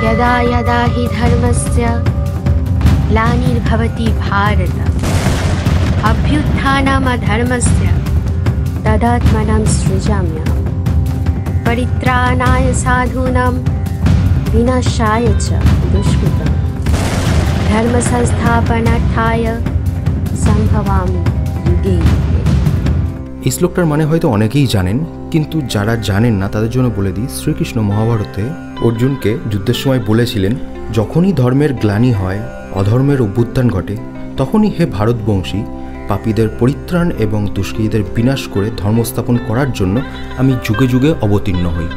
यदा यदा हि धर्मस्य ग्लानिर्भवति भारत अभ्युत्थानमधर्मस्य तदात्मनं सृजाम्यहम् परित्राणाय साधूनां विनाशाय च दुष्कृतं धर्म संस्थापनार्थाय संभवामि युगे युगे। এই শ্লোকটার মানে হয়তো অনেকেই জানেন, কিন্তু যারা জানেন না তাদের জন্য বলে দিই। শ্রীকৃষ্ণ মহাভারতে অর্জুনকে যুদ্ধের সময় বলেছিলেন, যখনই ধর্মের গ্লানি হয়, অধর্মের অভ্যুত্থান ঘটে, তখনই হে ভারতবংশী পাপীদের পরিত্রাণ এবং দুষ্কৃতীদের বিনাশ করে ধর্মস্থাপন করার জন্য আমি যুগে যুগে অবতীর্ণ হই।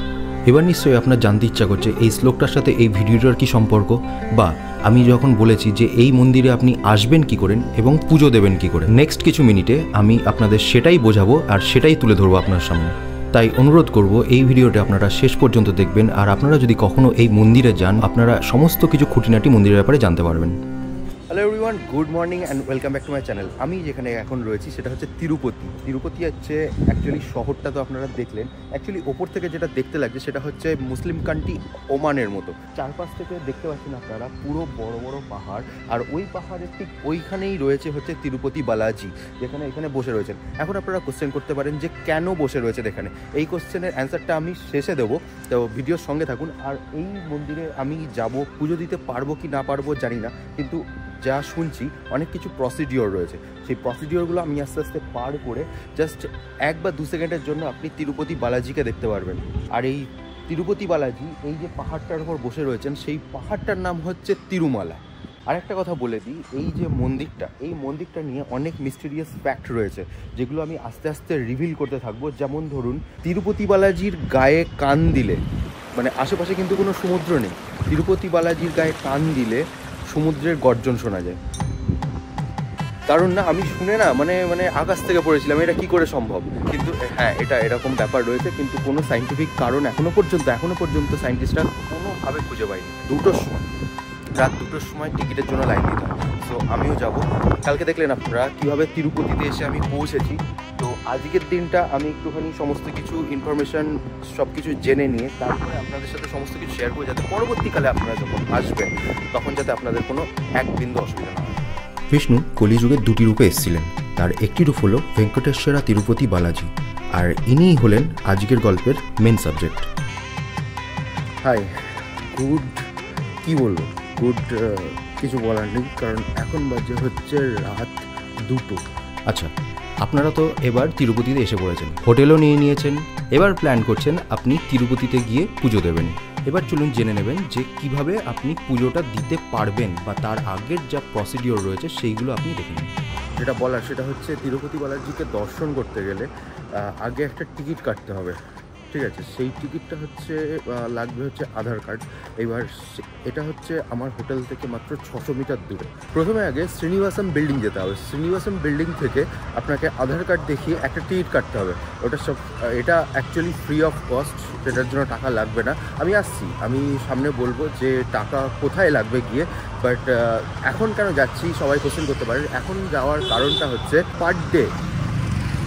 এবার নিশ্চয়ই আপনার জানতে ইচ্ছা করছে এই শ্লোকটার সাথে এই ভিডিওটার কী সম্পর্ক, বা আমি যখন বলেছি যে এই মন্দিরে আপনি আসবেন কি করেন এবং পুজো দেবেন কি করে। নেক্সট কিছু মিনিটে আমি আপনাদের সেটাই বোঝাবো আর সেটাই তুলে ধরবো আপনার সামনে। তাই অনুরোধ করব এই ভিডিওটা আপনারা শেষ পর্যন্ত দেখবেন, আর আপনারা যদি কখনো এই মন্দিরে যান আপনারা সমস্ত কিছু খুঁটিনাটি মন্দিরের ব্যাপারে জানতে পারবেন। Hello everyone, good morning and welcome back to my channel. আমি যেখানে এখন রয়েছি সেটা হচ্ছে তিরুপতি। তিরুপতি হচ্ছে অ্যাকচুয়ালি শহরটা তো আপনারা দেখলেন, অ্যাকচুয়ালি ওপর থেকে যেটা দেখতে লাগছে সেটা হচ্ছে মুসলিম কান্ট্রি ওমানের মতো। চারপাশ থেকে দেখতে পাচ্ছেন আপনারা পুরো বড় বড় পাহাড়, আর ওই পাহাড়ের ঠিক ওইখানেই রয়েছে হচ্ছে তিরুপতি বালাজি, যেখানে এখানে বসে রয়েছেন। এখন আপনারা কোশ্চেন করতে পারেন যে কেন বসে রয়েছে এখানে। এই কোশ্চেনের অ্যান্সারটা আমি শেষে দেবো, তো ভিডিওর সঙ্গে থাকুন। আর এই মন্দিরে আমি যাব, পুজো দিতে পারবো কি না পারবো জানি না, কিন্তু যা শুনছি অনেক কিছু প্রসিডিওর রয়েছে। সেই প্রসিডিওরগুলো আমি আস্তে আস্তে পার করে জাস্ট 1 বা 2 সেকেন্ডের জন্য আপনি তিরুপতি বালাজিকে দেখতে পারবেন। আর এই তিরুপতি বালাজি এই যে পাহাড়টার উপর বসে রয়েছেন, সেই পাহাড়টার নাম হচ্ছে তিরুমালা। আরেকটা কথা বলে দিই, এই যে মন্দিরটা, এই মন্দিরটা নিয়ে অনেক মিস্টেরিয়াস ফ্যাক্ট রয়েছে, যেগুলো আমি আস্তে আস্তে রিভিল করতে থাকবো। যেমন ধরুন, তিরুপতি বালাজির গায়ে কান দিলে, মানে আশেপাশে কিন্তু কোনো সমুদ্র নেই, তিরুপতি বালাজির গায়ে কান দিলে সমুদ্রের গর্জন শোনা যায়। কারণ না, আমি শুনে না মানে আকাশ থেকে পড়েছিলাম এটা কি করে সম্ভব, কিন্তু হ্যাঁ এটা এরকম ব্যাপার রয়েছে, কিন্তু কোনো সাইন্টিফিক কারণ এখনো পর্যন্ত সায়েন্টিস্টরা কোনোভাবে খুঁজে পায়নি। রাত 2টোর সময় টিকিটের জন্য লাইন দিতে হয়। সো আমিও যাব। কালকে দেখলেন আপনারা কীভাবে তিরুপতিতে এসে আমি পৌঁছেছি। তো আজকের দিনটা আমি একটুখানি সমস্ত কিছু ইনফরমেশান সব কিছু জেনে নিয়ে তারপরে আপনাদের সাথে সমস্ত কিছু শেয়ার করে, যাতে পরবর্তীকালে আপনারা যখন আসবেন তখন যাতে আপনাদের কোনো এক বিন্দু অসুবিধা না হয়। বিষ্ণু কলিযুগে 2টি রূপে এসেছিলেন। তার একটি রূপ হলো ভেঙ্কটেশ্বরা তিরুপতি বালাজি, আর ইনিই হলেন আজকের গল্পের মেন সাবজেক্ট। হাই, কি বলবো, কিছু বলার নেই, কারণ এখন বাজে হচ্ছে রাত 2টো। আচ্ছা, আপনারা তো এবার তিরুপতিতে এসে পড়েছেন, হোটেলও নিয়ে নিয়েছেন, এবার প্ল্যান করছেন আপনি তিরুপতিতে গিয়ে পুজো দেবেন। এবার চলুন জেনে নেবেন যে কিভাবে আপনি পুজোটা দিতে পারবেন, বা তার আগের যা প্রসিডিওর রয়েছে সেইগুলো আপনি দেখে নিন। যেটা বলার সেটা হচ্ছে, তিরুপতি বালাজিকে দর্শন করতে গেলে আগে একটা টিকিট কাটতে হবে, ঠিক আছে? সেই টিকিটটা হচ্ছে লাগবে হচ্ছে আধার কার্ড। এবার এটা হচ্ছে আমার হোটেল থেকে মাত্র 600 মিটার দূরে। প্রথমে আগে শ্রীনিবাসম বিল্ডিং যেতে হবে। শ্রীনিবাসম বিল্ডিং থেকে আপনাকে আধার কার্ড দেখিয়ে একটা টিকিট কাটতে হবে। এটা অ্যাকচুয়ালি ফ্রি অফ কস্ট, সেটার জন্য টাকা লাগবে না। আমি আসছি, আমি সামনে বলবো যে টাকা কোথায় লাগবে গিয়ে। বাট এখন কেন যাচ্ছি সবাই কোশ্চেন করতে পারে। এখন যাওয়ার কারণটা হচ্ছে, পার ডে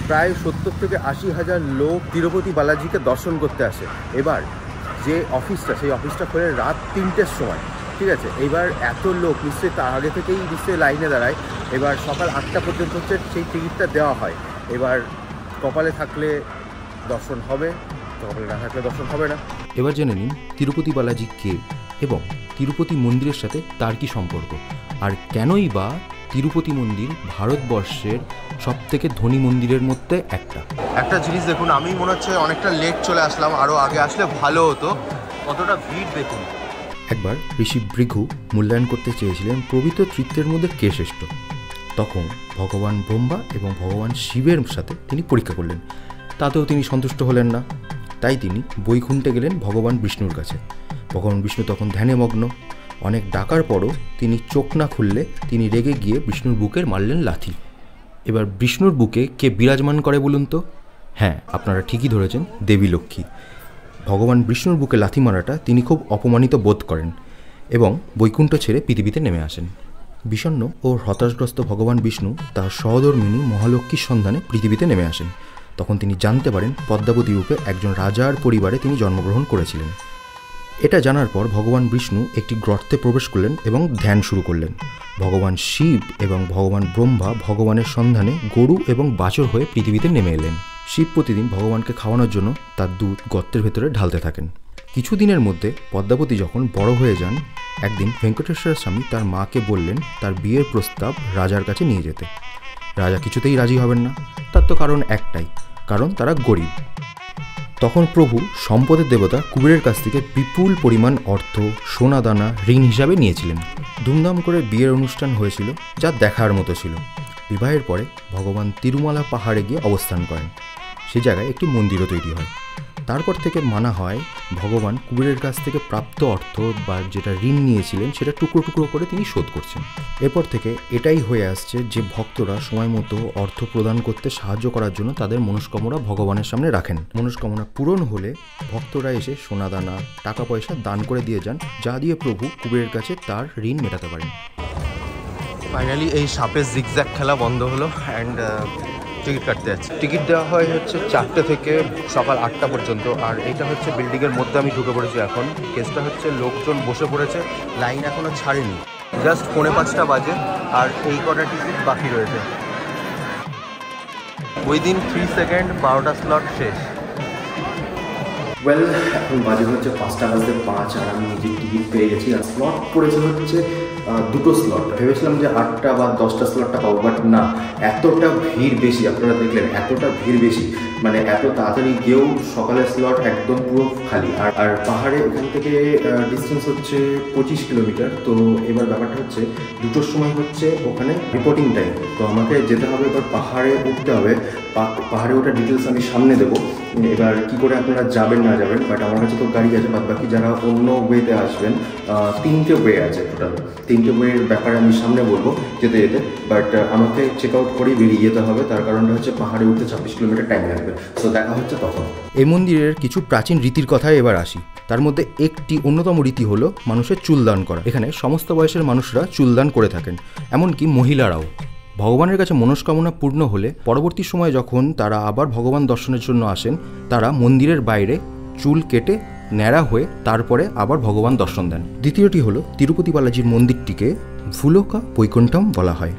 প্রায় 70 থেকে 80 হাজার লোক তিরুপতি বালাজিকে দর্শন করতে আসে। এবার যে অফিসটা, সেই অফিসটা খোলে রাত 3টের সময়, ঠিক আছে? এবার এত লোক নিশ্চয়ই তার আগে থেকেই নিশ্চয়ই লাইনে দাঁড়ায়। এবার সকাল 8টা পর্যন্ত হচ্ছে সেই টিকিটটা দেওয়া হয়। এবার কপালে থাকলে দর্শন হবে, কপালে না থাকলে দর্শন হবে না। এবার জেনে নিন তিরুপতি বালাজি কে এবং তিরুপতি মন্দিরের সাথে তার কি সম্পর্ক, আর কেনই বা তিরুপতি মন্দির ভারতবর্ষের সবথেকে ধনী মন্দিরের মধ্যে একটা জিনিস দেখুন, আমি মনে হচ্ছে অনেকটা লেট চলে আসলাম, আরও আগে আসলে ভালো হতো। কতটা ভিড় দেখুন। একবার ঋষি ভৃগু মূল্যায়ন করতে চেয়েছিলেন পবিত্র ত্রিত্বের মধ্যে কে শ্রেষ্ঠ। তখন ভগবান ব্রহ্মা এবং ভগবান শিবের সাথে তিনি পরীক্ষা করলেন। তাতেও তিনি সন্তুষ্ট হলেন না, তাই তিনি বৈকুণ্ঠে গেলেন ভগবান বিষ্ণুর কাছে। ভগবান বিষ্ণু তখন ধ্যানে মগ্ন। অনেক ডাকার পরও তিনি চোখ না খুললে তিনি রেগে গিয়ে বিষ্ণুর বুকের মারলেন লাথি। এবার বিষ্ণুর বুকে কে বিরাজমান করে বলুন তো? হ্যাঁ, আপনারা ঠিকই ধরেছেন, দেবী লক্ষ্মী। ভগবান বিষ্ণুর বুকে লাথি মারাটা তিনি খুব অপমানিত বোধ করেন এবং বৈকুণ্ঠ ছেড়ে পৃথিবীতে নেমে আসেন। বিষণ্ণ ও হতাশগ্রস্ত ভগবান বিষ্ণু তার সহধর্মিণী মহালক্ষ্মীর সন্ধানে পৃথিবীতে নেমে আসেন। তখন তিনি জানতে পারেন পদ্মাবতী রূপে একজন রাজার পরিবারে তিনি জন্মগ্রহণ করেছিলেন। এটা জানার পর ভগবান বিষ্ণু একটি গর্তে প্রবেশ করলেন এবং ধ্যান শুরু করলেন। ভগবান শিব এবং ভগবান ব্রহ্মা ভগবানের সন্ধানে গরু এবং বাছুর হয়ে পৃথিবীতে নেমে এলেন। শিব প্রতিদিন ভগবানকে খাওয়ানোর জন্য তার দুধ গর্তের ভেতরে ঢালতে থাকেন। কিছুদিনের মধ্যে পদ্মাবতী যখন বড় হয়ে যান, একদিন ভেঙ্কটেশ্বর স্বামী তার মাকে বললেন তার বিয়ের প্রস্তাব রাজার কাছে নিয়ে যেতে। রাজা কিছুতেই রাজি হবেন না। তার তো কারণ একটাই, কারণ তারা গরিব। তখন প্রভু সম্পদের দেবতা কুবেরের কাছ থেকে বিপুল পরিমাণ অর্থ, সোনাদানা ঋণ হিসাবে নিয়েছিলেন। ধুমধাম করে বিয়ের অনুষ্ঠান হয়েছিল, যা দেখার মতো ছিল। বিবাহের পরে ভগবান তিরুমালা পাহাড়ে গিয়ে অবস্থান করেন। সে জায়গায় একটি মন্দিরও তৈরি হয়। তারপর থেকে মানা হয় ভগবান কুবেরের কাছ থেকে প্রাপ্ত অর্থ বা যেটা ঋণ নিয়েছিলেন সেটা টুকরো টুকরো করে তিনি শোধ করছেন। এরপর থেকে এটাই হয়ে আসছে যে ভক্তরা সময় মতো অর্থ প্রদান করতে সাহায্য করার জন্য তাদের মনস্কামনা ভগবানের সামনে রাখেন। মনস্কামনা পূরণ হলে ভক্তরা এসে সোনাদানা, টাকা পয়সা দান করে দিয়ে যান, যা দিয়ে প্রভু কুবেরের কাছে তার ঋণ মেটাতে পারেন। ফাইনালি এই সাপের জিগজ্যাগ খেলা বন্ধ হলো অ্যান্ড টিকিট কাটতে যাচ্ছে। টিকিট দেওয়া হয় হচ্ছে 4টে থেকে সকাল 8টা পর্যন্ত। আর এটা হচ্ছে বিল্ডিংয়ের মধ্যে আমি ঢুকে পড়েছি এখন। কেসটা হচ্ছে লোকজন বসে পড়েছে, লাইন এখনও ছাড়েনি, জাস্ট 4:45 বাজে আর এই কটা টিকিট বাকি রয়েছে। উইদিন 3 সেকেন্ড 12টা স্লট শেষ। ওয়েল, এখন বাজে হচ্ছে 5:05 আর আমি নিজের টিকিট পেয়ে গেছি। আর স্লট পড়েছে হচ্ছে 2টো স্লট। ভেবেছিলাম যে 8টা বা 10টা স্লটটা পাবো, বাট না, এতটা ভিড় বেশি। আপনারা দেখলেন এতটা ভিড় বেশি, মানে এত তাড়াতাড়ি গিয়েও সকালের স্লট একদম পুরো খালি। আর পাহাড়ে এখান থেকে ডিস্টেন্স হচ্ছে 25 কিলোমিটার। তো এবার ব্যাপারটা হচ্ছে 2টোর সময় হচ্ছে ওখানে রিপোর্টিং টাইম। তো আমাকে যেতে হবে, এবার পাহাড়ে উঠতে হবে। পাহাড়ে ওঠার ডিটেলস আমি সামনে দেবো। এবার কি করে আপনারা যাবেন না যাবেন, বাট আমার কাছে তো গাড়ি আছে। বাদ বাকি যারা অন্য ওয়েতে আসবেন, 3টে ওয়ে আছে টোটাল। 3টে ওয়ের ব্যাপারে আমি সামনে বলবো যেতে যেতে। বাট আমাকে চেক আউট করেই বেরিয়ে যেতে হবে, তার কারণটা হচ্ছে পাহাড়ে উঠতে 26 কিলোমিটার টাইম লাগবে। তো দেখা হচ্ছে তখন। এই মন্দিরের কিছু প্রাচীন রীতির কথায় এবার আসি। তার মধ্যে একটি অন্যতম রীতি হলো মানুষের চুলদান করা। এখানে সমস্ত বয়সের মানুষরা চুলদান করে থাকেন, এমনকি মহিলারাও। ভগবানের কাছে মনস্কামনা পূর্ণ হলে পরবর্তী সময়ে যখন তারা আবার ভগবান দর্শনের জন্য আসেন, তারা মন্দিরের বাইরে চুল কেটে ন্যাড়া হয়ে তারপরে আবার ভগবান দর্শন দেন। দ্বিতীয়টি হলো তিরুপতি বালাজির মন্দিরটিকে ভুলোকা বৈকুণ্ঠম বলা হয়,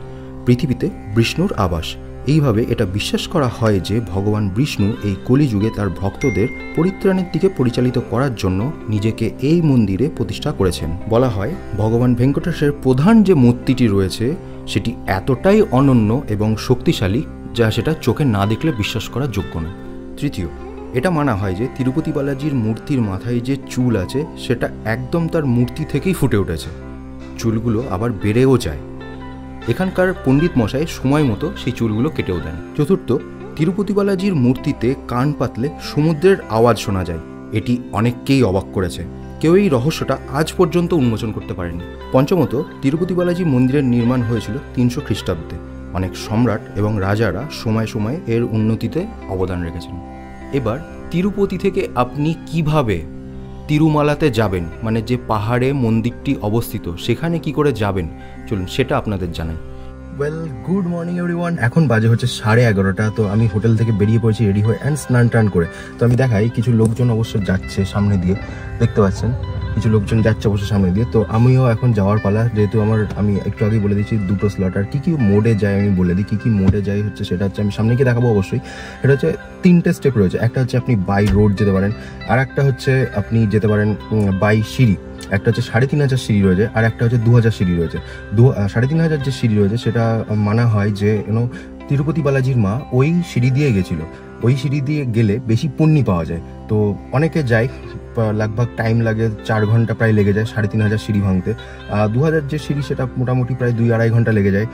পৃথিবীতে বিষ্ণুর আবাস। এইভাবে এটা বিশ্বাস করা হয় যে ভগবান বিষ্ণু এই কলিযুগে তার ভক্তদের পরিত্রাণের দিকে পরিচালিত করার জন্য নিজেকে এই মন্দিরে প্রতিষ্ঠা করেছেন। বলা হয় ভগবান ভেঙ্কটেশের প্রধান যে মূর্তিটি রয়েছে সেটি এতটাই অনন্য এবং শক্তিশালী যা সেটা চোখে না দেখলে বিশ্বাস করার যোগ্য নয়। তৃতীয়, এটা মানা হয় যে তিরুপতি বালাজির মূর্তির মাথায় যে চুল আছে সেটা একদম তার মূর্তি থেকেই ফুটে উঠেছে। চুলগুলো আবার বেড়েও যায়। এখানকার পণ্ডিত মশাই সময় মতো সেই চুলগুলো কেটেও দেন। চতুর্থ, তিরুপতি বালাজির মূর্তিতে কান পাতলে সমুদ্রের আওয়াজ শোনা যায়। এটি অনেককেই অবাক করেছে। কেউ এই রহস্যটা আজ পর্যন্ত উন্মোচন করতে পারেনি। পঞ্চমত, তিরুপতি বালাজি মন্দিরের নির্মাণ হয়েছিল 300 খ্রিস্টাব্দে। অনেক সম্রাট এবং রাজারা সময় সময় এর উন্নতিতে অবদান রেখেছেন। এবার তিরুপতি থেকে আপনি কিভাবে তিরুমালাতে যাবেন, মানে যে পাহাড়ে মন্দিরটি অবস্থিত সেখানে কি করে যাবেন, চলুন সেটা আপনাদের জানাই। Well, good morning everyone. এখন বাজে হচ্ছে 11:30। তো আমি হোটেল থেকে বেরিয়ে পড়েছি রেডি হয়ে অ্যান্ড স্নান টান করে। তো আমি দেখাই কিছু লোকজন অবশ্য যাচ্ছে সামনে দিয়ে, দেখতে পাচ্ছেন কিছু লোকজন যাচ্ছে অবশ্য সামনে দিয়ে। তো আমিও এখন যাওয়ার পালা, যেহেতু আমি একটু আগে বলে দিচ্ছি 2টো স্লট। আর কী মোডে যায় আমি বলে দিই, কী মোডে যাই হচ্ছে সেটা হচ্ছে আমি সামনে গিয়ে দেখাবো অবশ্যই। এটা হচ্ছে 3টে স্টেপ রয়েছে। একটা হচ্ছে আপনি বাই রোড যেতে পারেন, আর একটা হচ্ছে আপনি যেতে পারেন বাই সিঁড়ি। একটা হচ্ছে 3500 সিঁড়ি রয়েছে, আর একটা হচ্ছে 2000 সিঁড়ি রয়েছে। 3500 যে সিঁড়ি রয়েছে সেটা মানা হয় যে তিরুপতি বালাজির মা ওই সিঁড়ি দিয়ে গেছিলো। ওই সিঁড়ি দিয়ে গেলে বেশি পুণ্যি পাওয়া যায়। তো অনেকে যায়, लगभग টাইম লাগে 4 ঘন্টা প্রায় লেগে যায় 3500 সিঁড়ি ভাঙতে। 2000 যে সিঁড়ি সেটা মোটামুটি প্রায় 2-2.5 ঘন্টা লেগে যায়।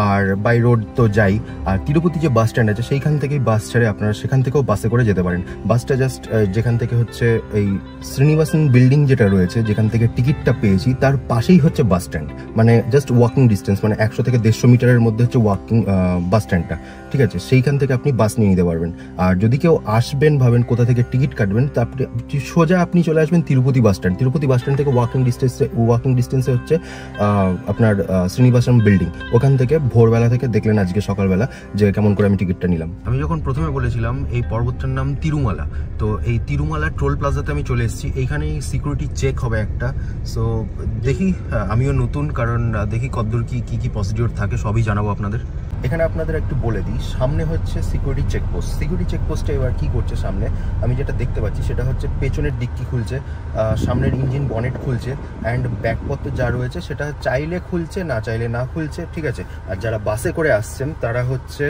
আর বাই রোড তো যাই। আর তিরুপতি যে বাস স্ট্যান্ড আছে সেইখান থেকেই বাস ছেড়ে আপনারা সেখান থেকেও বাসে করে যেতে পারেন। বাসটা জাস্ট যেখান থেকে হচ্ছে এই শ্রীনিবাসন বিল্ডিং যেটা রয়েছে, যেখান থেকে টিকিটটা পেয়েছি তার পাশেই হচ্ছে বাস স্ট্যান্ড। মানে জাস্ট ওয়াকিং ডিস্টেন্স, মানে 100 থেকে 150 মিটারের মধ্যে হচ্ছে ওয়াকিং বাস স্ট্যান্ডটা। ঠিক আছে, সেইখান থেকে আপনি বাস নিয়ে নিতে পারবেন। আর যদি কেউ আসবেন ভাবেন কোথা থেকে টিকিট কাটবেন, তা আপনি সোজা আপনি চলে আসবেন Tirupati bus stand. Tirupati bus stand থেকে ওয়াকিং ডিস্টেন্সে হচ্ছে আপনার শ্রীনিবাসন বিল্ডিং। ওখান থেকে ভোরবেলা থেকে দেখলেন আজকে সকালবেলা যে কেমন করে আমি টিকিটটা নিলাম। আমি যখন প্রথমে বলেছিলাম এই পর্বতটার নাম তিরুমালা, তো এই তিরুমালা টোল প্লাজাতে আমি চলে এসেছি। এইখানেই সিকিউরিটি চেক হবে একটা। সো দেখি, আমিও নতুন, কারণ দেখি কতদূর কি প্রসিডিওর থাকে, সবই জানাবো আপনাদের। এখানে আপনাদের একটু বলে দিই, সামনে হচ্ছে সিকিউরিটি চেকপোস্ট। সিকিউরিটি চেকপোস্টে এবার কি করছে সামনে আমি যেটা দেখতে পাচ্ছি সেটা হচ্ছে পেছনের ডিক্কি খুলছে, সামনের ইঞ্জিন বনেট খুলছে, অ্যান্ড ব্যাগপত্র যা রয়েছে সেটা চাইলে খুলছে, না চাইলে না খুলছে, ঠিক আছে। আর যারা বাসে করে আসছেন তারা হচ্ছে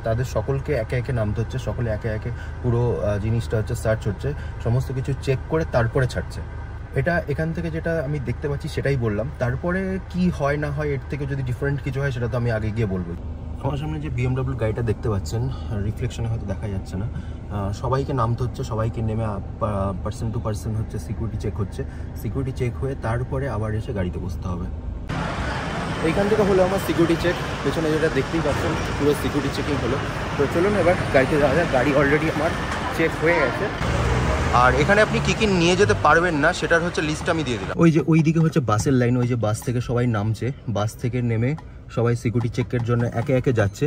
তাদের সকলকে একে একে নামতে হচ্ছে, সকলে একে একে পুরো জিনিসটা হচ্ছে সার্চ হচ্ছে, সমস্ত কিছু চেক করে তারপরে ছাড়ছে। এটা এখান থেকে যেটা আমি দেখতে পাচ্ছি সেটাই বললাম। তারপরে কি হয় না হয়, এর থেকে যদি ডিফারেন্ট কিছু হয় সেটা তো আমি আগে গিয়ে বলবো। আমার সামনে যে BMW গাড়িটা দেখতে পাচ্ছেন, রিফ্লেকশনে হয়তো দেখা যাচ্ছে না, সবাইকে নামতে হচ্ছে, সবাইকে নেমে পার্সন টু পার্সন হচ্ছে সিকিউরিটি চেক হচ্ছে। সিকিউরিটি চেক হয়ে তারপরে আবার এসে গাড়িতে বসতে হবে। এইখান থেকে হলো আমার সিকিউরিটি চেক, পেছনে যেটা দেখতেই পাচ্ছেন পুরো সিকিউরিটি চেকিং হলো। তো চলুন এবার গাড়িতে যাওয়া যায়। গাড়ি অলরেডি আমার চেক হয়ে গেছে। আর এখানে আপনি কি নিয়ে যেতে পারবেন না সেটার হচ্ছে লিস্ট আমি দিয়ে দিলাম। ওই যে ওই দিকে হচ্ছে বাসের লাইন, ওই যে বাস থেকে সবাই নামছে, বাস থেকে নেমে সবাই সিকিউরিটি চেকের জন্য একে একে যাচ্ছে।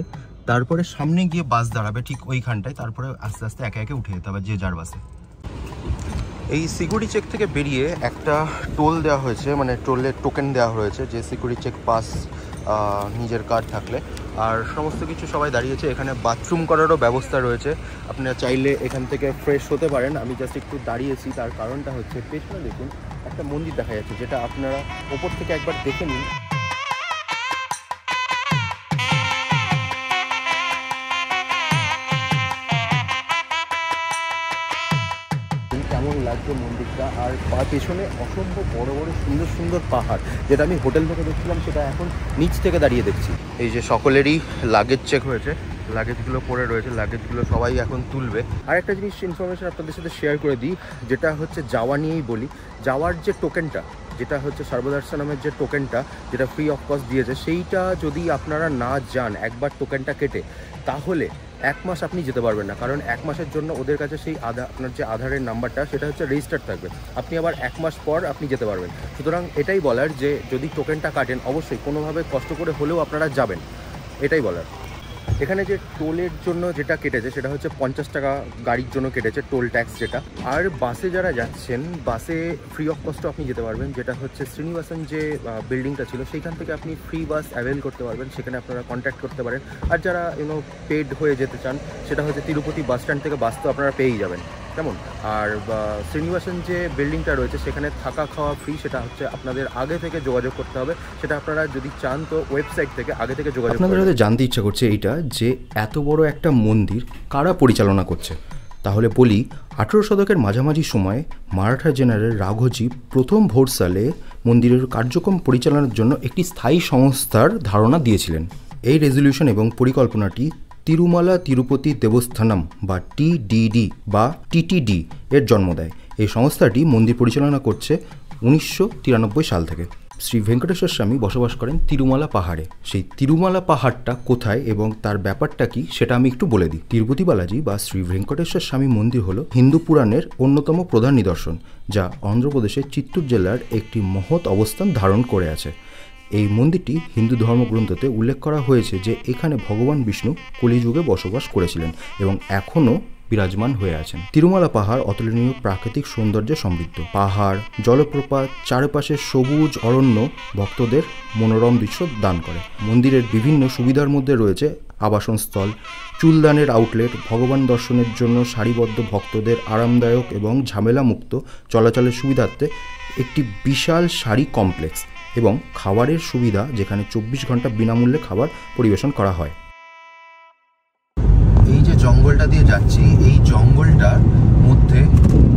তারপরে সামনে গিয়ে বাস দাঁড়াবে ঠিক ওইখানটায়, তারপরে আস্তে আস্তে একে একে উঠে যেতে হবে যে যার বাসে। এই সিকিউরিটি চেক থেকে বেরিয়ে একটা টোল দেওয়া হয়েছে, মানে টোলের টোকেন দেওয়া হয়েছে, যে সিকিউরিটি চেক পাস নিজের কার্ড থাকলে। আর সমস্ত কিছু সবাই দাঁড়িয়েছে। এখানে বাথরুম করারও ব্যবস্থা রয়েছে, আপনারা চাইলে এখান থেকে ফ্রেশ হতে পারেন। আমি জাস্ট একটু দাঁড়িয়েছি, তার কারণটা হচ্ছে পেছনে দেখুন একটা মন্দির দেখা যাচ্ছে, যেটা আপনারা ওপর থেকে একবার দেখে নিন। কেমন লাগছে মন্দিরটা, আর পেছনে অসম্ভব বড় বড় সুন্দর সুন্দর পাহাড়, যেটা আমি হোটেল থেকে দেখছিলাম সেটা এখন নিচ থেকে দাঁড়িয়ে দেখছি। এই যে সকলেরই লাগেজ চেক হয়েছে, লাগেজগুলো পড়ে রয়েছে, লাগেজগুলো সবাই এখন তুলবে। আর একটা জিনিস ইনফরমেশন আপনাদের সাথে শেয়ার করে দিই, যেটা হচ্ছে যাওয়া নিয়েই বলি। যাওয়ার যে টোকেনটা, যেটা হচ্ছে সর্বদর্শনমের যে টোকেনটা, যেটা ফ্রি অফ কস্ট দিয়েছে, সেইটা যদি আপনারা না যান একবার টোকেনটা কেটে, তাহলে 1 মাস আপনি যেতে পারবেন না। কারণ 1 মাসের জন্য ওদের কাছে সেই আপনার যে আধারের নাম্বারটা সেটা হচ্ছে রেজিস্টার্ড থাকবে। আপনি আবার 1 মাস পর আপনি যেতে পারবেন। সুতরাং এটাই বলার যে যদি টোকেনটা কাটেন অবশ্যই কোনোভাবে কষ্ট করে হলেও আপনারা যাবেন, এটাই বলার। এখানে যে টোলের জন্য যেটা কেটেছে সেটা হচ্ছে 50 টাকা গাড়ির জন্য কেটেছে, টোল ট্যাক্স যেটা। আর বাসে যারা যাচ্ছেন, বাসে ফ্রি অফ কস্টও আপনি যেতে পারবেন, যেটা হচ্ছে শ্রীনিবাসন যে বিল্ডিংটা ছিল সেইখান থেকে আপনি ফ্রি বাস অ্যাভেল করতে পারবেন, সেখানে আপনারা কন্ট্যাক্ট করতে পারেন। আর যারা পেড হয়ে যেতে চান, সেটা হচ্ছে তিরুপতি বাস স্ট্যান্ড থেকে বাস তো আপনারা পেয়েই যাবেন, কেমন। আর শ্রীনিবাসন যে বিল্ডিংটা রয়েছে সেখানে থাকা খাওয়া ফ্রি, সেটা হচ্ছে আপনাদের আগে থেকে যোগাযোগ করতে হবে। সেটা আপনারা যদি চান তো ওয়েবসাইট থেকে আগে থেকে যোগাযোগ। আপনাদের হয়তো জানতে ইচ্ছা করছে এইটা যে এত বড় একটা মন্দির কারা পরিচালনা করছে। তাহলে বলি, 18 শতকের মাঝামাঝি সময়ে মারাঠা জেনারেল রাঘোজি প্রথম ভোরসালে মন্দিরের কার্যক্রম পরিচালনার জন্য একটি স্থায়ী সংস্থার ধারণা দিয়েছিলেন। এই রেজলিউশন এবং পরিকল্পনাটি তিরুমালা তিরুপতি দেবস্থানম বা TDD বা TTD এর জন্ম দেয়। এই সংস্থাটি মন্দির পরিচালনা করছে 1993 সাল থেকে। শ্রী ভেঙ্কটেশ্বর স্বামী বসবাস করেন তিরুমালা পাহাড়ে। সেই তিরুমালা পাহাড়টা কোথায় এবং তার ব্যাপারটা কি সেটা আমি একটু বলে দিই। তিরুপতি বালাজি বা শ্রী ভেঙ্কটেশ্বর স্বামী মন্দির হলো হিন্দু পুরাণের অন্যতম প্রধান নিদর্শন, যা অন্ধ্রপ্রদেশের চিত্তুর জেলার একটি মহৎ অবস্থান ধারণ করে আছে। এই মন্দিরটি হিন্দু ধর্মগ্রন্থতে উল্লেখ করা হয়েছে যে এখানে ভগবান বিষ্ণু কলিযুগে বসবাস করেছিলেন এবং এখনও বিরাজমান হয়ে আছেন। তিরুমালা পাহাড় অতুলনীয় প্রাকৃতিক সৌন্দর্যে সমৃদ্ধ। পাহাড়, জলপ্রপাত, চারপাশে সবুজ অরণ্য ভক্তদের মনোরম দৃশ্য দান করে। মন্দিরের বিভিন্ন সুবিধার মধ্যে রয়েছে আবাসনস্থল, চুলদানের আউটলেট, ভগবান দর্শনের জন্য সারিবদ্ধ ভক্তদের আরামদায়ক এবং ঝামেলামুক্ত চলাচলের সুবিধার্থে একটি বিশাল শাড়ি কমপ্লেক্স এবং খাবারের সুবিধা, যেখানে 24 ঘন্টা বিনামূল্যে খাবার পরিবেশন করা হয়। এই যে জঙ্গলটা দিয়ে যাচ্ছি, এই জঙ্গলটার মধ্যে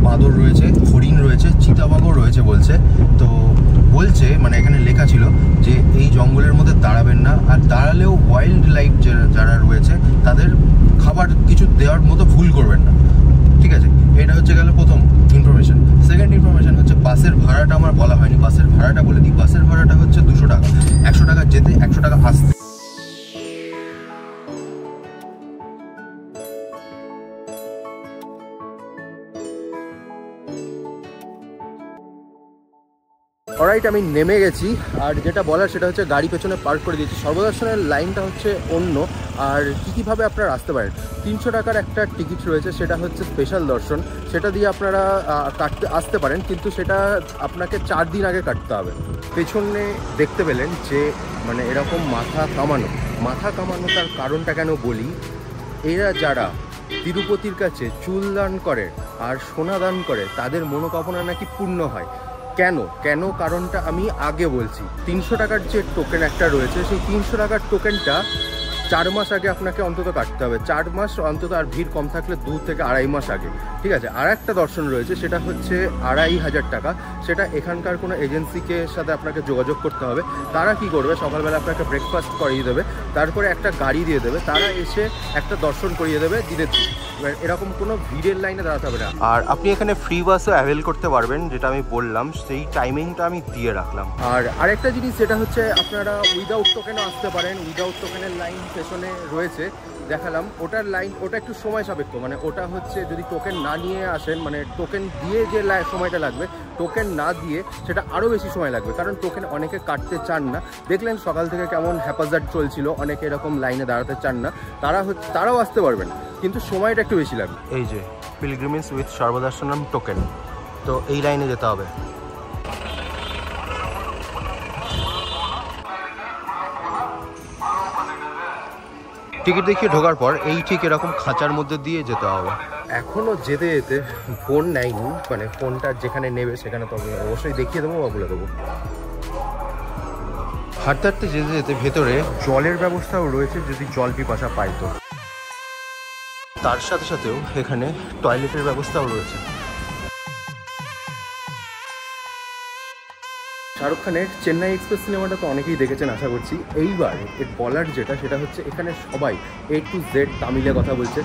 বাঁদর রয়েছে, হরিণ রয়েছে, চিতাবাঘও রয়েছে বলছে। তো বলছে, মানে এখানে লেখা ছিল যে এই জঙ্গলের মধ্যে দাঁড়াবেন না, আর দাঁড়ালেও ওয়াইল্ড লাইফ যারা রয়েছে তাদের খাবার কিছু দেওয়ার মতো ভুল করবেন না, ঠিক আছে। এটা হচ্ছে গেল প্রথম ইনফরমেশন। সেকেন্ড ইনফরমেশন হচ্ছে বাসের ভাড়াটা আমার বলা হয়নি, বাসের ভাড়াটা বলে দিই। বাসের ভাড়াটা হচ্ছে 200 টাকা, 100 টাকা যেতে, 100 টাকা আসতে। অলরাইট, আমি নেমে গেছি। আর যেটা বলার সেটা হচ্ছে গাড়ি পেছনে পার্ক করে দিয়েছি। সর্বদর্শনের লাইনটা হচ্ছে অন্য। আর কীভাবে আপনারা আসতে পারেন, 300 টাকার একটা টিকিট রয়েছে, সেটা হচ্ছে স্পেশাল দর্শন। সেটা দিয়ে আপনারা আসতে পারেন, কিন্তু সেটা আপনাকে 4 দিন আগে কাটতে হবে। পেছনে দেখতে পেলেন যে মানে এরকম মাথা কামানো তার কারণটা কেন বলি, এরা যারা তিরুপতির কাছে চুল দান করে আর সোনা দান করে তাদের মনোকামনা নাকি পূর্ণ হয়। কেন কারণটা আমি আগে বলছি। 300 টাকার যে টোকেন একটা রয়েছে, সেই 300 টাকার টোকেনটা 4 মাস আগে আপনাকে অন্তত কাটতে হবে। 4 মাস অন্তত, আর ভিড় কম থাকলে 2 থেকে 2.5 মাস আগে। ঠিক আছে। আর একটা দর্শন রয়েছে, সেটা হচ্ছে 2,500 টাকা। সেটা এখানকার কোনো এজেন্সিকে সাথে আপনাকে যোগাযোগ করতে হবে। তারা কি করবে, সকালবেলা আপনাকে ব্রেকফাস্ট করিয়ে দেবে, তারপরে একটা গাড়ি দিয়ে দেবে, তারা এসে একটা দর্শন করিয়ে দেবে দিনের। এরকম কোনো ভিড়ের লাইনে দাঁড়াতে হবে না। আর আপনি এখানে ফ্রি বাসও অ্যাভেল করতে পারবেন, যেটা আমি বললাম, সেই টাইমিংটা আমি দিয়ে রাখলাম। আর আরেকটা জিনিস যেটা হচ্ছে, আপনারা উইদাউট টোকেনও আসতে পারেন। উইদাউট টোকেনের লাইন পেছনে রয়েছে, দেখালাম। ওটার লাইন, ওটা একটু সময় সাপেক্ষ। মানে ওটা হচ্ছে যদি টোকেন না নিয়ে আসেন, মানে টোকেন দিয়ে যে সময়টা লাগবে, টোকেন না দিয়ে সেটা আরও বেশি সময় লাগবে। কারণ টোকেন অনেকে কাটতে চান না। দেখলেন সকাল থেকে কেমন হ্যাপাজার্ড চলছিল, অনেকে এরকম লাইনে দাঁড়াতে চান না। তারাও আসতে পারবেন, কিন্তু সময়টা একটু বেশি লাগবে। এই যে পিলগ্রিমেজ উইথ সর্বদর্শনম টোকেন, তো এই লাইনে যেতে হবে। টিকিট দেখিয়ে ঢোকার পর এই ঠিক এরকম খাঁচার মধ্যে দিয়ে যেতে হবে। এখনও যেতে যেতে ফোন নেয়নি, মানে ফোনটা যেখানে নেবে সেখানে তবে অবশ্যই দেখিয়ে দেবো বা বলে দেবো। হাঁটতে হাঁটতে যেতে যেতে ভেতরে জলের ব্যবস্থাও রয়েছে, যদি জল পিপাসা পাই তো। তার সাথে সাথেও এখানে টয়লেটের ব্যবস্থাও রয়েছে। শাহরুখ খানের চেন্নাই এক্সপ্রেস সিনেমাটা তো অনেকেই দেখেছেন আশা করছি। এইবার এর বলার যেটা, সেটা হচ্ছে এখানে সবাই A to Z তামিলে কথা বলছে।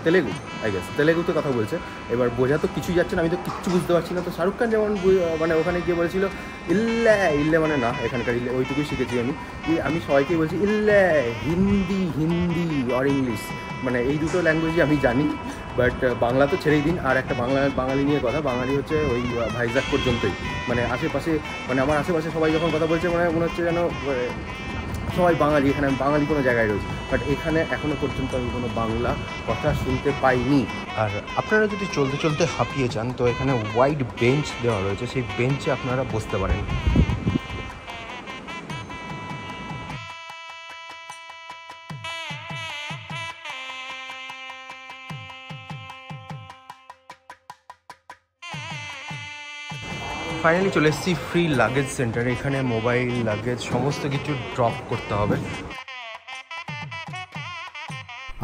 তেলেগু, আই গেস তেলেগুতে কথা বলছে। এবার বোঝা তো কিছুই যাচ্ছে না, আমি তো কিচ্ছু বুঝতে পারছি না। তো শাহরুখ খান যেমন মানে ওখানে গিয়ে বলেছিল ইল্লে মানে না, এখানকার ইল্লে ওইটুকুই শিখেছি আমি সবাইকেই বলছি ইল্লে, হিন্দি আর ইংলিশ, মানে এই দুটো ল্যাঙ্গুয়েজই আমি জানি। বাট বাংলা তো ছেড়েই দিন। আর একটা বাঙালি নিয়ে কথা, বাঙালি হচ্ছে ওই ভাইজাগ পর্যন্তই। মানে আশেপাশে, মানে আমার আশেপাশে সবাই যখন কথা বলছে, মানে মনে হচ্ছে যেন সবাই বাঙালি। এখানে আমি বাঙালি কোনো জায়গায় রয়েছে, বাট এখানে এখনও পর্যন্ত আমি কোনো বাংলা কথা শুনতে পাইনি। আর আপনারা যদি চলতে চলতে হাঁপিয়ে যান, তো এখানে ওয়াইড বেঞ্চ দেওয়া রয়েছে, সেই বেঞ্চে আপনারা বসতে পারেন। ফাইনালি চলে এসেছি ফ্রি লাগেজ সেন্টারে। এখানে মোবাইল, লাগেজ সমস্ত কিছু ড্রপ করতে হবে।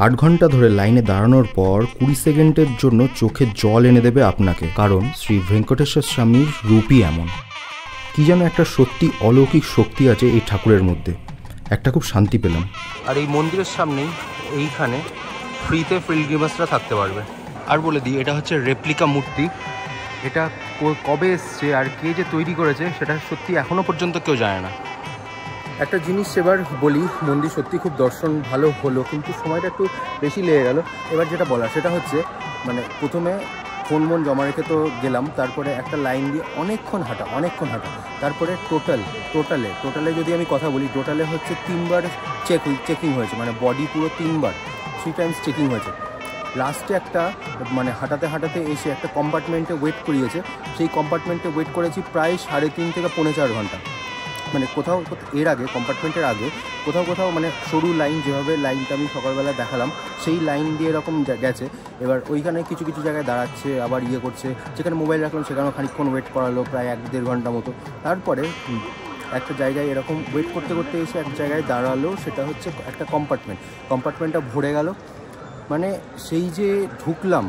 8 ঘন্টা ধরে লাইনে দাঁড়ানোর পর 20 সেকেন্ডের জন্য চোখে জল এনে দেবে আপনাকে, কারণ শ্রী ভেঙ্কটেশ্বর স্বামীর রূপই এমন। কি যেন একটা সত্যি অলৌকিক শক্তি আছে এই ঠাকুরের মধ্যে। একটা খুব শান্তি পেলাম। আর এই মন্দিরের সামনেই এইখানে ফ্রিতে পিলগ্রিমেজরা থাকতে পারবে। আর বলে দিই, এটা হচ্ছে রেপ্লিকা মূর্তি। এটা কবে এসছে আর কে যে তৈরি করেছে সেটা সত্যি এখনও পর্যন্ত কেউ জানে না। একটা জিনিস এবার বলি, মন্দির সত্যি খুব দর্শন ভালো হলো, কিন্তু সময়টা একটু বেশি লেগে গেল। এবার যেটা বলা সেটা হচ্ছে, মানে প্রথমে ফোন জমা রেখে তো গেলাম, তারপরে একটা লাইন দিয়ে অনেকক্ষণ হাঁটা। তারপরে টোটালে যদি আমি কথা বলি, টোটালে হচ্ছে 3 বার চেকিং হয়েছে, মানে বডি পুরো 3 বার 3 টাইমস চেকিং হয়েছে। লাস্টে একটা মানে হাঁটাতে এসে একটা কম্পার্টমেন্টে ওয়েট করিয়েছে। সেই কম্পার্টমেন্টে ওয়েট করেছি প্রায় 3.5 থেকে 4.5 ঘন্টা। মানে কোথাও এর আগে, কম্পার্টমেন্টের আগে কোথাও মানে সরু লাইন, যেভাবে লাইনটা আমি সকালবেলা দেখালাম, সেই লাইন দিয়ে এরকম গেছে। এবার ওইখানে কিছু জায়গায় দাঁড়াচ্ছে, আবার করছে। যেখানে মোবাইল রাখলাম সেখানেও খানিকক্ষণ ওয়েট করালো, প্রায় 1-1.5 ঘন্টা মতো। তারপরে একটা জায়গায় এরকম ওয়েট করতে এসে এক জায়গায় দাঁড়ালো, সেটা হচ্ছে একটা কম্পার্টমেন্টটা ভরে গেল। মানে সেই যে ঢুকলাম,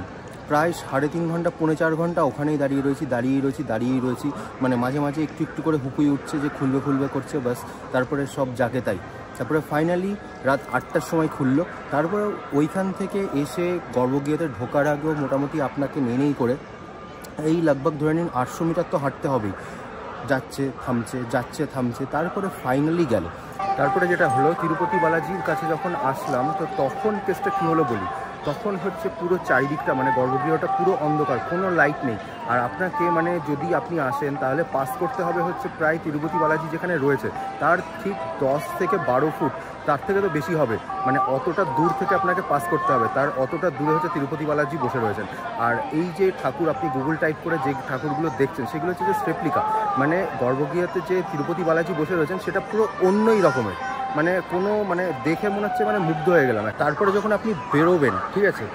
প্রায় 3.5 ঘন্টা 4.5 ঘন্টা ওখানেই দাঁড়িয়ে রয়েছি। মানে মাঝে একটু করে হুকুই উঠছে যে খুলবে করছে, বাস। তারপরে সব যাকে তাই। তারপরে ফাইনালি রাত 8টার সময় খুললো। তারপরে ওইখান থেকে এসে গর্ভগৃহতে ঢোকার আগেও মোটামুটি আপনাকে নেই করে এই লগভগ ধরে নিন 800 মিটার তো হাঁটতে হবেই। যাচ্ছে থামছে, তারপরে ফাইনালি গেল। তারপরে যেটা হলো, তিরুপতি বালাজির কাছে যখন আসলাম, তো তখন কেসটা কী হলো বলি। তখন হচ্ছে পুরো চারিদিকটা মানে গর্ভগৃহটা পুরো অন্ধকার, কোনো লাইট নেই। আর আপনাকে মানে যদি আপনি আসেন তাহলে পাস করতে হবে হচ্ছে প্রায় তিরুপতি বালাজি যেখানে রয়েছে তার ঠিক 10 থেকে 12 ফুট, তার থেকে তো বেশি হবে, মানে অতটা দূর থেকে আপনাকে পাস করতে হবে। তার অতটা দূরে হচ্ছে তিরুপতি বালাজি বসে রয়েছেন। আর এই যে ঠাকুর আপনি গুগল টাইপ করে যে ঠাকুরগুলো দেখছেন সেগুলো হচ্ছে যে রেপ্লিকা, মানে গর্ভগৃহতে যে তিরুপতি বালাজি বসে রয়েছেন সেটা পুরো অন্যই রকমের, মানে কোনো মানে দেখে মনে হচ্ছে মানে মুগ্ধ হয়ে গেলাম। তারপরে যখন আপনি বেরোবেন, ঠিক আছে,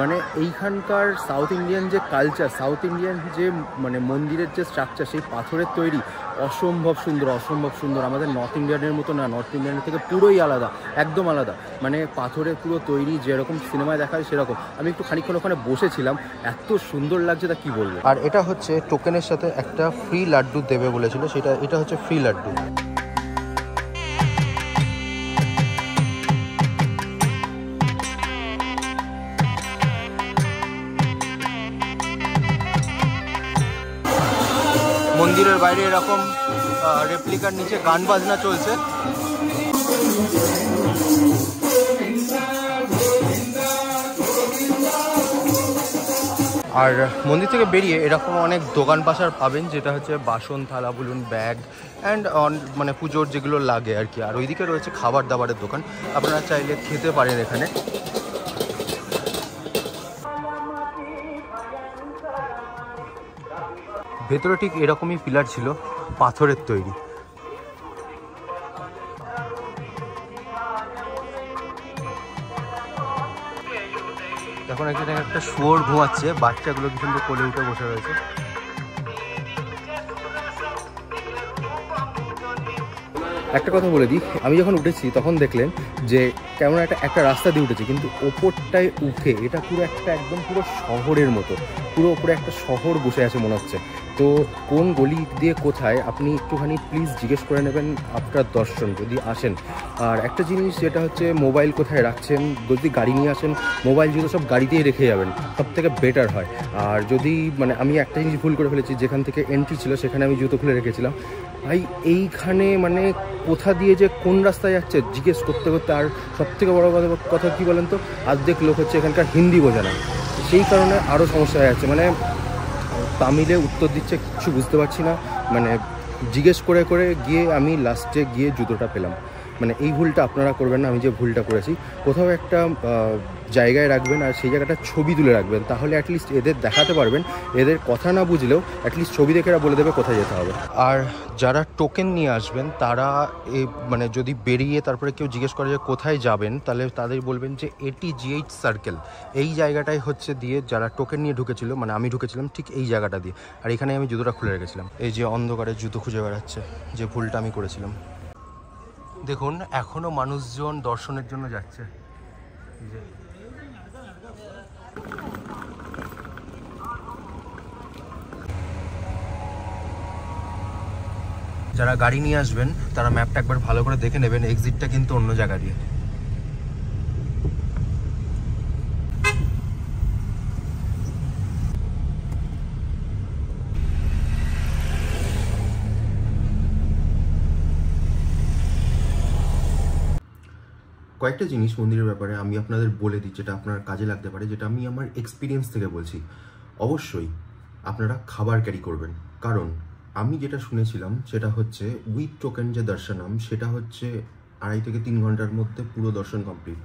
মানে এইখানকার সাউথ ইন্ডিয়ান যে কালচার, সাউথ ইন্ডিয়ান যে মানে মন্দিরের যে স্ট্রাকচার, সেই পাথরের তৈরি অসম্ভব সুন্দর, অসম্ভব সুন্দর। আমাদের নর্থ ইন্ডিয়ানের মতো না, নর্থ ইন্ডিয়ানের থেকে পুরোই আলাদা, একদম আলাদা, মানে পাথরের পুরো তৈরি, যেরকম সিনেমায় দেখা হয় সেরকম। আমি একটু খানিকক্ষণ ওখানে বসেছিলাম, এত সুন্দর লাগছে তা কি বলবো। আর এটা হচ্ছে টোকেনের সাথে একটা ফ্রি লাড্ডু দেবে বলেছিল, এটা হচ্ছে ফ্রি লাড্ডু। মন্দিরের বাইরে এরকম রেপ্লিকার নিচে গান বাজনা চলছে। আর মন্দির থেকে বেরিয়ে এরকম অনেক দোকান পাশার পাবেন, যেটা হচ্ছে বাসন থালা বলুন, ব্যাগ অ্যান্ড মানে পুজোর যেগুলো লাগে আর কি। আর ওইদিকে রয়েছে খাবার দাবারের দোকান, আপনারা চাইলে খেতে পারেন এখানে। ভেতরে ঠিক এরকমই পিলার ছিল, পাথরের তৈরি। এখন একটা শুয়োর ঘুমাচ্ছে, বাচ্চাগুলো কি সুন্দর কোলে উঠে বসে রয়েছে। একটা কথা বলে দিই, আমি যখন উঠেছি তখন দেখলেন যে কেমন একটা রাস্তা দিয়ে উঠেছি, কিন্তু ওপরটায় উঠে এটা পুরো একটা একদম পুরো শহরের মতো, পুরো ওপরে একটা শহর বসে আছে মনে হচ্ছে। তো কোন গলি দিয়ে কোথায় আপনি একটুখানি প্লিজ জিজ্ঞেস করে নেবেন আপনার দর্শন যদি আসেন। আর একটা জিনিস যেটা হচ্ছে মোবাইল কোথায় রাখছেন, যদি গাড়ি নিয়ে আসেন মোবাইল জুতো সব গাড়িতেই রেখে যাবেন, সব থেকে বেটার হয়। আর যদি মানে আমি একটা জিনিস ভুল করে ফেলেছি, যেখান থেকে এন্ট্রি ছিল সেখানে আমি জুতো খুলে রেখেছিলাম। ভাই এইখানে মানে কোথা দিয়ে যে কোন রাস্তায় যাচ্ছে জিজ্ঞেস করতে করতে, আর সবথেকে বড় কথা কী বলেন তো, অর্ধেক লোক হচ্ছে এখানকার হিন্দি বোঝে না, সেই কারণে আরও সমস্যা হয়ে যাচ্ছে। মানে তামিলে উত্তর দিচ্ছে, কিছু বুঝতে পারছি না, মানে জিজ্ঞেস করে করে গিয়ে আমি লাস্টে গিয়ে জুতোটা পেলাম। মানে এই ভুলটা আপনারা করবেন না, আমি যে ভুলটা করেছি। কোথাও একটা জায়গায় রাখবেন আর সেই জায়গাটা ছবি তুলে রাখবেন, তাহলে অ্যাটলিস্ট এদের দেখাতে পারবেন, এদের কথা না বুঝলেও অ্যাটলিস্ট ছবি দেখে এরা বলে দেবে কোথায় যেতে হবে। আর যারা টোকেন নিয়ে আসবেন তারা মানে যদি বেরিয়ে তারপরে কেউ জিজ্ঞেস করে যে কোথায় যাবেন, তাহলে তাদের বলবেন যে ATGH সার্কেল, এই জায়গাটাই হচ্ছে দিয়ে যারা টোকেন নিয়ে ঢুকেছিল, মানে আমি ঢুকেছিলাম ঠিক এই জায়গাটা দিয়ে। আর এখানে আমি জুতোটা খুলে রেখেছিলাম। এই যে অন্ধকারে জুতো খুঁজে বেড়াচ্ছে, যে ভুলটা আমি করেছিলাম। দেখুন এখনো মানুষজন দর্শনের জন্য যাচ্ছে। যারা গাড়ি নিয়ে আসবেন তারা ম্যাপটা একবার ভালো করে দেখে নেবেন, এক্সিটটা কিন্তু অন্য জায়গা দিয়ে। কয়েকটা জিনিস মন্দিরের ব্যাপারে আমি আপনাদের বলে দিই, যেটা আপনার কাজে লাগতে পারে, যেটা আমি আমার এক্সপিরিয়েন্স থেকে বলছি। অবশ্যই আপনারা খাবার ক্যারি করবেন, কারণ আমি যেটা শুনেছিলাম সেটা হচ্ছে উইথ টোকেন যে দর্শনম, সেটা হচ্ছে 2.5 থেকে 3 ঘন্টার মধ্যে পুরো দর্শন কমপ্লিট।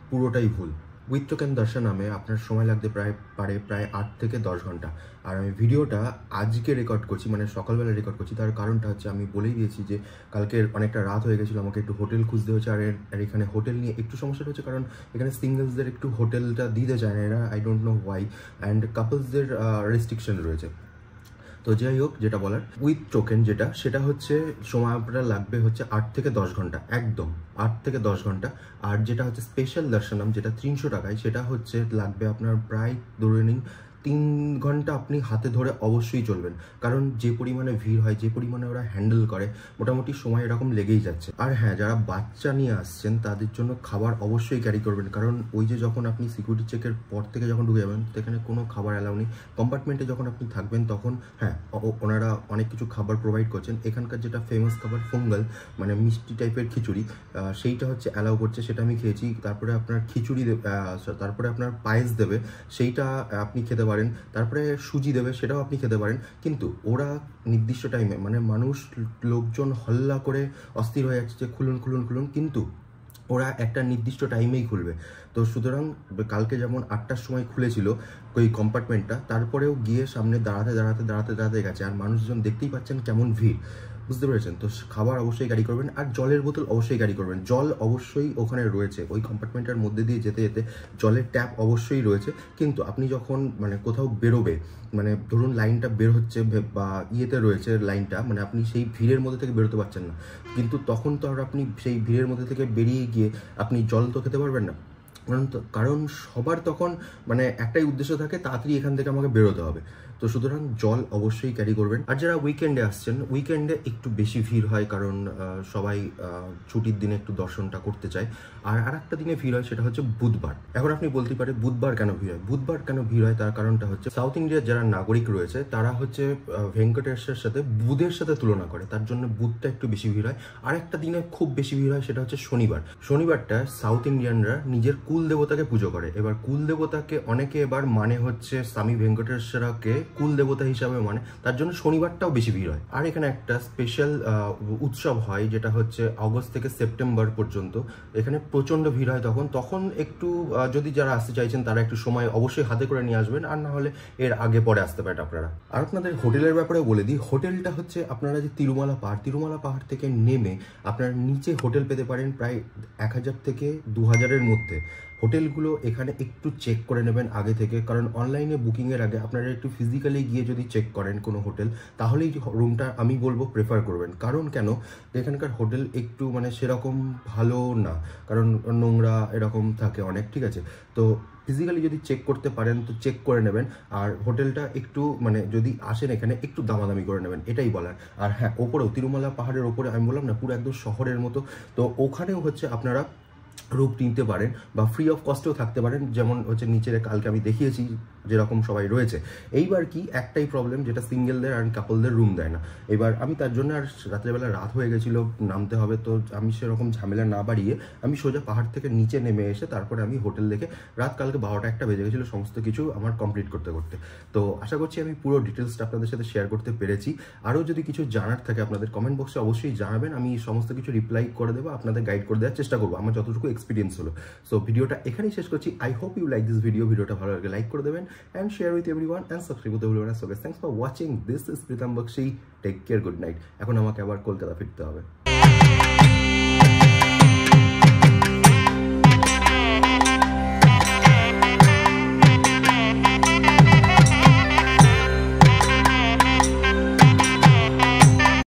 পুরোটাই ভুল। উইথ টোকেন দর্শনমে আপনার সময় লাগতে প্রায় 8 থেকে 10 ঘন্টা। আর আমি ভিডিওটা আজকে রেকর্ড করছি, মানে সকালবেলা রেকর্ড করছি। তার কারণটা হচ্ছে আমি বলেই দিয়েছি যে কালকে অনেকটা রাত হয়ে গেছিলো, আমাকে একটু হোটেল খুঁজতে হচ্ছে। আর এখানে হোটেল নিয়ে একটু সমস্যাটা হচ্ছে, কারণ এখানে সিঙ্গলসদের একটু হোটেলটা দিতে চায় না এরা, I don't know why, and কাপলসদের রেস্ট্রিকশন রয়েছে। তো যাই হোক, যেটা বলার, উইথ টোকেন সেটা হচ্ছে সময় আপনার লাগবে হচ্ছে 8 থেকে 10 ঘন্টা, একদম 8 থেকে 10 ঘন্টা। আর যেটা হচ্ছে স্পেশাল দর্শনম, যেটা 300 টাকায়, সেটা হচ্ছে লাগবে আপনার প্রায় ধরে নিন 3 ঘন্টা আপনি হাতে ধরে অবশ্যই চলবেন, কারণ যে পরিমাণে ভিড় হয়, যে পরিমাণে ওরা হ্যান্ডেল করে, মোটামুটি সময় এরকম লেগেই যাচ্ছে। আর হ্যাঁ, যারা বাচ্চা নিয়ে আসছেন তাদের জন্য খাবার অবশ্যই ক্যারি করবেন, কারণ ওই যে যখন আপনি সিকিউরিটি চেকের পর থেকে যখন ঢুকে যাবেন সেখানে কোনো খাবার অ্যালাউ নেই। কম্পার্টমেন্টে যখন আপনি থাকবেন তখন হ্যাঁ ওনারা অনেক কিছু খাবার প্রোভাইড করছেন। এখানকার যেটা ফেমাস খাবার পোঙ্গল, মানে মিষ্টি টাইপের খিচুড়ি, সেইটা হচ্ছে অ্যালাউ করছে, সেটা আমি খেয়েছি। তারপরে আপনার খিচুড়ি দেবে, তারপরে আপনার পায়েস দেবে, সেইটা আপনি খেতে পারেন। তারপরে সুজি দেবে, সেটাও আপনি খেতে পারেন। কিন্তু ওরা নির্দিষ্ট টাইমে, মানে মানুষ লোকজন হল্লা করে অস্থির হয়ে যাচ্ছে যে খুলুন খুলুন খুলুন, কিন্তু ওরা একটা নির্দিষ্ট টাইমেই খুলবে। তো সুতরাং কালকে যেমন 8টার সময় খুলেছিল ওই কম্পার্টমেন্টটা, তারপরেও গিয়ে সামনে দাঁড়াতে গেছে। আর মানুষজন দেখতেই পাচ্ছেন কেমন ভিড়, বুঝতে পেরেছেন? তো খাবার অবশ্যই ক্যারি করবেন, আর জলের বোতল অবশ্যই ক্যারি করবেন। জল অবশ্যই ওখানে রয়েছে, ওই কম্পার্টমেন্টের মধ্যে দিয়ে যেতে যেতে জলের ট্যাপ অবশ্যই রয়েছে। কিন্তু আপনি যখন মানে কোথাও বেরোবে, মানে ধরুন লাইনটা বের হচ্ছে বা ইয়েতে রয়েছে লাইনটা, মানে আপনি সেই ভিড়ের মধ্যে থেকে বেরোতে পারছেন না, কিন্তু তখন তো আর আপনি সেই ভিড়ের মধ্যে থেকে বেরিয়ে গিয়ে আপনি জল তো খেতে পারবেন না, কারণ সবার তখন মানে একটাই উদ্দেশ্য থাকে, তাড়াতাড়ি এখান থেকে আমাকে বেরোতে হবে। তো সুতরাং জল অবশ্যই ক্যারি করবেন। আর যারা উইকেন্ডে আসছেন, উইকেন্ডে একটু বেশি ভিড় হয়, কারণ সবাই ছুটির দিনে একটু দর্শনটা করতে চায়। আর একটা দিনে ভিড় হয়, সেটা হচ্ছে বুধবার। এখন আপনি বলতে পারেন বুধবার কেন ভিড় হয়? বুধবার কেন ভিড় হয় তার কারণটা হচ্ছে সাউথ ইন্ডিয়ার যারা নাগরিক রয়েছে তারা হচ্ছে ভেঙ্কটেশ্বরের সাথে বুধের সাথে তুলনা করে, তার জন্য বুধটা একটু বেশি ভিড় হয়। আর একটা দিনে খুব বেশি ভিড় হয়, সেটা হচ্ছে শনিবার। শনিবারটা সাউথ ইন্ডিয়ানরা নিজের কুল দেবতাকে পুজো করে। এবার কুল দেবতাকে অনেকে এবার মানে হচ্ছে স্বামী ভেঙ্কটেশ্বরকে কুল দেবতা হিসাবে মানে, তার জন্য শনিবারটাও বেশি ভিড় হয়। আর এখানে একটা স্পেশাল উৎসব হয়, যেটা হচ্ছে আগস্ট থেকে সেপ্টেম্বর পর্যন্ত। এখানে প্রচন্ড ভিড় হয়। তখন একটু যদি যারা আসতে চাইছেন তারা একটু সময় অবশ্যই হাতে করে নিয়ে আসবেন, আর না হলে এর আগে পরে আসতে পারেন আপনারা। আর আপনাদের হোটেলের ব্যাপারে বলে দিই, হোটেলটা হচ্ছে আপনারা যে তিরুমালা পাহাড় থেকে নেমে আপনারা নিচে হোটেল পেতে পারেন প্রায় 1000 থেকে 2000-এর মধ্যে। হোটেলগুলো এখানে একটু চেক করে নেবেন আগে থেকে, কারণ অনলাইনে বুকিংয়ের আগে আপনারা একটু ফিজিক্যালি গিয়ে যদি চেক করেন কোনো হোটেল, তাহলেই রুমটা আমি বলবো প্রেফার করবেন। কারণ কেন, এখানকার হোটেল একটু মানে সেরকম ভালো না, কারণ নোংরা এরকম থাকে অনেক, ঠিক আছে? তো ফিজিক্যালি যদি চেক করতে পারেন তো চেক করে নেবেন। আর হোটেলটা একটু মানে যদি আসেন এখানে একটু দামাদামি করে নেবেন, এটাই বলার। আর হ্যাঁ, ওপরেও তিরুমালা পাহাড়ের ওপরে আমি বললাম না পুরো একদম শহরের মতো, তো ওখানেও হচ্ছে আপনারা রুম নিতে পারেন বা ফ্রি অফ কস্টেও থাকতে পারেন, যেমন হচ্ছে নিচের কালকে আমি দেখিয়েছি যেরকম সবাই রয়েছে। এইবার কি একটাই প্রবলেম, যেটা সিঙ্গেলদের আর কাপলদের রুম দেয় না। এবার আমি তার জন্য, আর রাত্রেবেলা রাত হয়ে গেছিলো, নামতে হবে, তো আমি সেরকম ঝামেলা না বাড়িয়ে আমি সোজা পাহাড় থেকে নিচে নেমে এসে তারপরে আমি হোটেল দেখে রাত কালকে 12টা-1টা বেজে গেছিলো সমস্ত কিছু আমার কমপ্লিট করতে। তো আশা করছি আমি পুরো ডিটেলসটা আপনাদের সাথে শেয়ার করতে পেরেছি। আরও যদি কিছু জানার থাকে আপনাদের কমেন্ট বক্সে অবশ্যই জানাবেন, আমি সমস্ত কিছু রিপ্লাই করে দেবো, আপনাদের গাইড করে দেওয়ার চেষ্টা করবো আমার যতটুকু এক্সপিরিয়েন্স হলো। সো ভিডিওটা এখানেই শেষ করছি। I hope you like this video. ভিডিওটা ভালো লাগে লাইক করে দেবেন and share with everyone and subscribe করতে ভুলবেন না। So guys, thanks for watching. This is Pritam Bakshi. Take care, good night. এখন আমাকে আবার কলকাতা ফিরতে হবে।